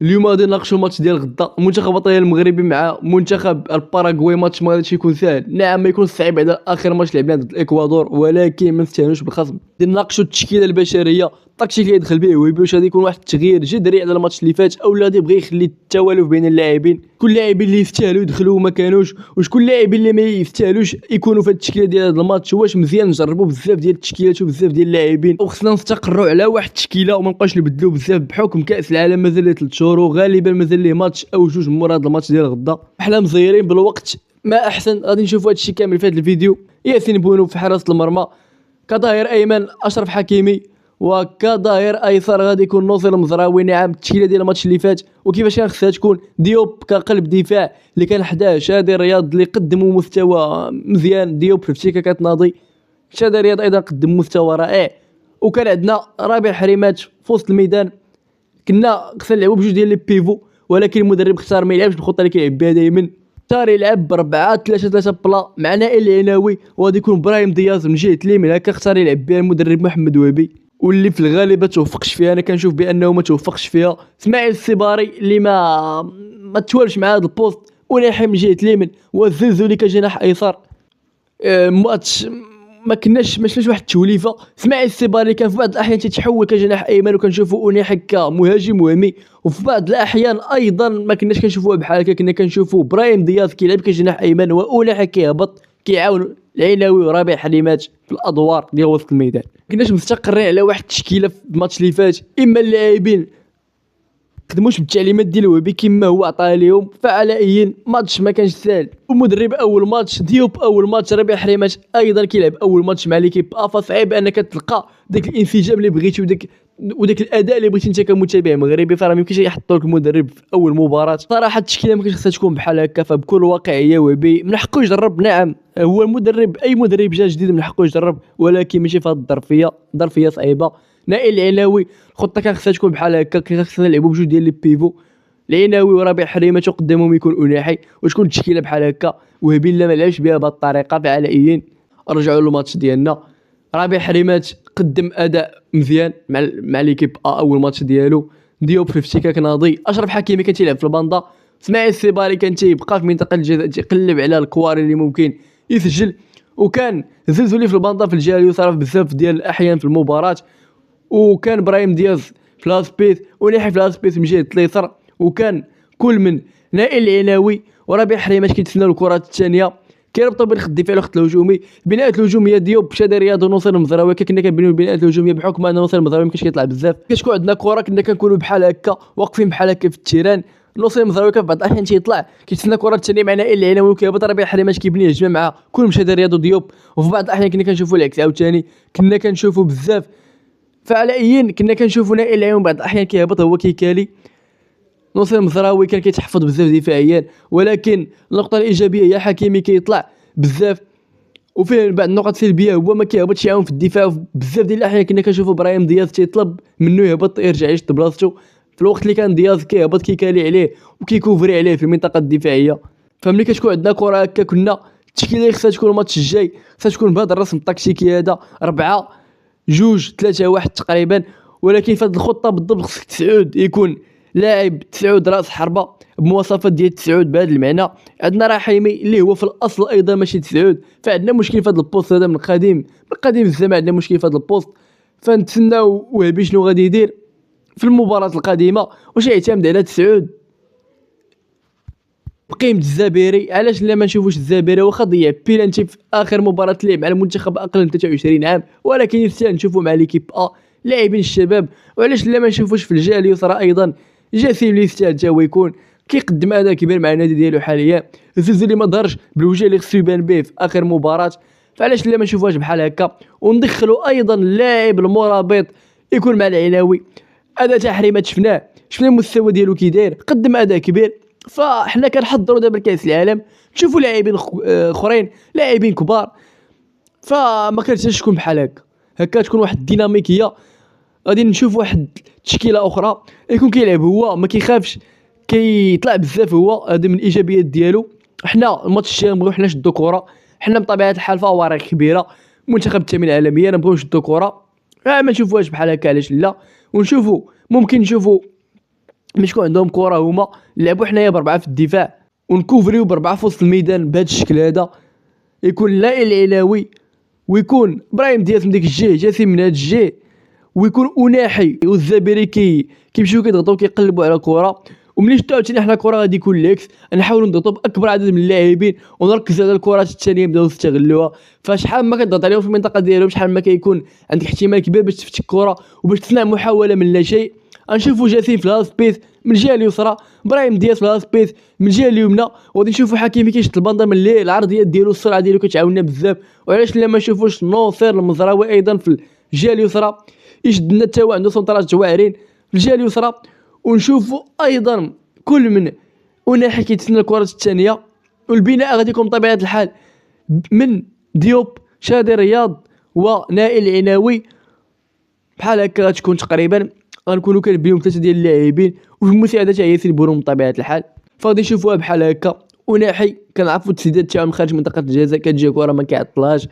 اليوم غادي نناقشوا الماتش ديال غدا، المنتخب الوطني المغربي مع منتخب الباراغواي. ماتش ما غاديش يكون ساهل، نعم ما يكون صعيب على اخر ماتش لعبناه ضد الاكوادور، ولكن ما نستهانوش بالخصم. غادي نناقشوا التشكيله البشريه، التكتيك اللي يدخل به ويبي، واش غادي يكون واحد التغيير جذري على الماتش اللي فات او لا غادي يبغي يخلي التوالف بين اللاعبين، كل اللاعبين اللي يستاهلوا يدخلوا وما كانوش، وشكون اللاعبين اللي ما يستاهلوش يكونوا في التشكيله ديال هذا الماتش. واش مزيان نجربوا بزاف ديال التشكيلات وبزاف ديال اللاعبين، وخصنا نستقروا على واحد التشكيله وما نبقاوش نبدلوا بزاف بحكم كاس العالم مازال ليه 3 شهور، وغالبا مازال ليه ماتش او جوج مور هذا الماتش ديال غدا. حنا مزيرين بالوقت، ما احسن غادي نشوفوا هذا الشيء كامل في هذا الفيديو. ياسين بونو في حراسه المرمى، كظهير ايمن اشرف حكيمي، وكظهير ايسر غادي يكون ناصر المزراوي. نعم التشكيله ديال الماتش اللي فات، وكيفاش كان خصها تكون ديوب كقلب دفاع اللي كان حداه شادي رياض اللي قدموا مستوى مزيان. ديوب في افتكاكات ناضي، شادي رياض ايضا قدم مستوى رائع، وكان عندنا رابع حريمات في وسط الميدان. كنا خصنا نلعبوا بجوج ديال لي بيفو، ولكن المدرب اختار ما يلعبش بالخطه اللي كيلعب بها دائما، اختار يلعب ب 4-3-3 بلا مع نائل العناوي، وغادي يكون برايم دياز من جهه اليمين. هكا اختار يلعب بها المدرب محمد وهبي، واللي في الغالب ما توفقش فيها. انا كنشوف بانه ما توفقش فيها. اسماعيل السباري اللي ما توالفش مع هذا البوست، وناحي من جهه اليمين، والزلزولي كجناح ايسر. ماتش ما شفناش واحد التوليفه. اسماعيل السباري كان في بعض الاحيان تيتحول كجناح ايمن، وكنشوفوا انيحي كمهاجم وهمي، وفي بعض الاحيان ايضا ما كناش كنشوفوه بحال هكا، كنا كنشوفوا برايم دياز كيلعب كجناح ايمن، وانيحي كيهبط كيعاون العناوي ورابع حليمات في الادوار ديال وسط الميدان. ما كناش مستقرين على واحد التشكيله في الماتش اللي فات، اما اللاعبين خدموش بالتعليمات ديال وهبي كما هو عطاها لهم، فعلى اي ماتش ما كانش سهل. ومدرب اول ماتش، ديوب اول ماتش، ربيع حريمات ايضا كيلعب اول ماتش مع ليكيب فصعيب انك تلقى داك الانسجام اللي بغيتي وداك الاداء اللي بغيتي انت كمتابع مغربي. فراه ما يمكنش يحطوا لك المدرب في اول مباراه. صراحه التشكيله ما كانش خصها تكون بحال هكا، فبكل واقعيه وهبي من حقه يجرب. نعم هو المدرب، اي مدرب جا جديد من حقه يجرب، ولكن ماشي في هذه الظرفيه صعيبه. نائل العناوي الخطه كان خصها تكون بحال هكا، كان خصنا نلعبوا بجوج ديال لي بيفو، العناوي وربيع حريمات وقدامهم يكون اناحي، وتكون التشكيله بحال هكا. وهبي لا ما لعبش بها بهذه الطريقه. فعلى ايين رجعوا للماتش ديالنا، ربيع حريمات قدم اداء مزيان مع ليكيب اول ماتش ديالو. ديوب في افتكاك ناضي، اشرف حكيمي كان تيلعب في الباندا، اسماعيل السباري كان تيبقى في منطقه الجزاء تيقلب على الكواري اللي ممكن يسجل، وكان زلزولي في الباندا في الجهه اليسرى بزاف ديال الاحيان في المباراه، وكان برايم دياز في لاسبيس ونحي في لاسبيس من جهه اليسار، وكان كل من نائل العناوي وربيع حريمات كيتسناو الكرات الثانيه، كيربطوا بين الخط الدفاعي والخط الهجومي. البناءات الهجوميه ديوب شادي رياض ونصير المزراوي، كنا كنبنيو البناءات الهجوميه بحكم ان نصير المزراوي مكانش كيطلع بزاف. كتكون عندنا كره كنا كنكونوا بحال هكا واقفين بحال هكا في التيران، نصير المزراوي كان في بعض الاحيان تيطلع كيتسنى كره ثانيه مع نائل العناوي وكيهبط ربيع حريمات كيبني هجمه مع كل مشى رياض وديوب. وفي بعض الاحيان كنا كنشوفوا العكس عاوتاني، كنا كنشوفوا بزاف. فعلى ايين كنا كنشوفوا نائل العناوي بعض الاحيان كيهبط هو كيكالي، نصير المزراوي كان كيتحفظ بزاف دفاعيا. ولكن النقطه الايجابيه هي حكيمي كيطلع بزاف، وفيه بعض النقط السلبيه هو ما كيهبطش يعاون في الدفاع. بزاف ديال الاحيان كنا كنشوفوا برايم دياز تيطلب منه يهبط يرجع يشد بلاصتو، في الوقت اللي كان دياز كيهبط كيكالي عليه وكيكوفري عليه في المنطقه الدفاعيه. فملي كتكون عندنا كره هكا، كنا التشكيله اللي خصها تكون الماتش الجاي خصها تكون بهذا الرسم التكتيكي هذا 4-2-3-1 تقريبا. ولكن في هذه الخطه بالضبط خصك تسعود يكون لاعب تسعود راس حربه بمواصفات ديال تسعود. بهذا المعنى عندنا رحيمي اللي هو في الاصل ايضا ماشي تسعود، فعندنا مشكل في هذا البوست هذا من قديم الزمان، عندنا مشكل في هذا البوست. فنتسناو وهبي شنو غادي يدير في المباراه القادمه، واش يعتمد على تسعود بقيمه الزبيري. علاش لا ما نشوفوش الزبيري واخا ضيع بيلانتي في اخر مباراه ليه مع المنتخب اقل من 23 عام، ولكن يستاهل نشوفو مع ليكيب لاعبين الشباب. وعلاش لا ما نشوفوش في الجهه اليسرى ايضا جاسم اللي يستاهل حتى هو يكون كيقدم اداء كبير مع النادي ديالو حاليا. الزلزولي ما ظهرش بالوجه اللي خصو يبان به في اخر مباراه، فعلاش لا ما نشوفوهاش بحال هكا. وندخلوا ايضا اللاعب المرابط يكون مع العناوي. اداء تحريمات شفنا المستوى ديالو كي داير، قدم اداء كبير. فاحنا كنحضروا دابا لكاس العالم، تشوفوا لاعبين اخرين لاعبين كبار، فما كانش تكون بحال هكا تكون واحد الديناميكيه. غادي نشوف واحد تشكيله اخرى يكون كيلعب هو ما كيخافش كيطلع بزاف، هو هذا من الايجابيات ديالو. حنا الماتش الجاي نبغيو حنا نشدوا كره، حنا بطبيعه الحال فوارق كبيره، منتخب الثامن العالميه نبغيو نشدوا كره، ما نشوفوهاش بحال هكا. علاش لا؟ ونشوفوا ممكن نشوفوا مش يكون عندهم كره هما نلعبوا حنايا ب4 في الدفاع ونكوفريو ب4 في وسط الميدان بهذا الشكل هذا. يكون لا العلاوي ويكون ابراهيم دياز من ديك الجهه جاسم من هاد الجهه ويكون اناحي والزبيري كيمشيو كيضغطوا كيقلبوا على الكره. وملي شفتوا عاوتاني حنا الكره غادي يكون ليكس نحاولوا نضغطوا باكبر عدد من اللاعبين ونركزوا على الكرات الثانيه نبداو نستغلوها. فشحال ما كتضغط عليهم في المنطقه ديالهم شحال ما كيكون عندك احتمال كبير باش تفتك الكره وباش تصنع محاوله من لا شيء. غنشوفوا جاسين في الهاف سبيس من الجهه اليسرى، ابراهيم دياز في الهاف سبيس من الجهه اليمنى، وغادي نشوفوا حكيمي كيشد الباندا من الليل العرضيات ديالو السرعه ديالو كتعاوننا بزاف. وعلاش لا ما نشوفوش ناصر المزراوي ايضا في الجهه اليسرى يشد لنا حتى هو عنده سنترات واعرين في الجهه اليسرى. ونشوفوا ايضا كل من وناحي كيتسنى الكرات الثانيه. والبناء غادي يكون بطبيعه الحال من ديوب شادي رياض ونائل العناوي بحال هكا. غتكون تقريبا غنكونوا كنبنيو 3 ديال اللاعبين وفي المساعده حتى ياسين بونو بطبيعه الحال. فغادي نشوفوها بحال هكا. وناحي كنعرفوا التسديدات تاعهم خارج منطقه الجزاء كتجي كره ما كيعطلاش.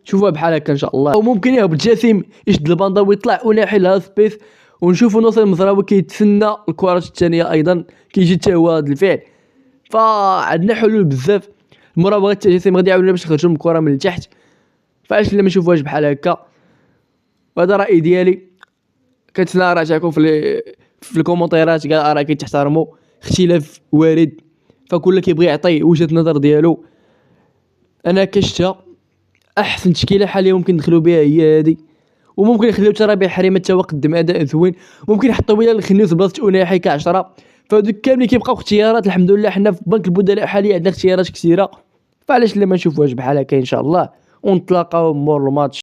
شوفوها بحال هكا ان شاء الله. وممكن يهبط جاسم يشد الباندا ويطلع وناحي لها سبيس ونشوفوا ناصر المزراوي كيتسنى الكرات الثانيه ايضا كيجي حتى هو هذا الفعل. فعندنا حلول بزاف. المراوغات تاع جاسم غادي يعاونونا باش نخرجوا من الكره من التحت. فاش لا ما نشوفوهاش بحال هكا. وهذا رايي ديالي. كنتسنى رايكم في الكومونتيرات كاع الاراء كيتحترموا، اختلاف وارد فكل كيبغي يعطي وجهه النظر ديالو. انا كشتا احسن تشكيله حاليا ممكن ندخلوا بها هي هذه. وممكن يخليو حتى ربيع حريمه حتى هو قدم اداء زوين. ممكن يحطوا بلا الخنيوس بلاصه اناحي ك10. فهادوك كاملين كيبقاو اختيارات. الحمد لله حنا في بنك البدلاء حاليا عندنا اختيارات كثيره. فعلاش لا ما نشوفوهاش بحال هكا ان شاء الله ونتلاقاو مور الماتش.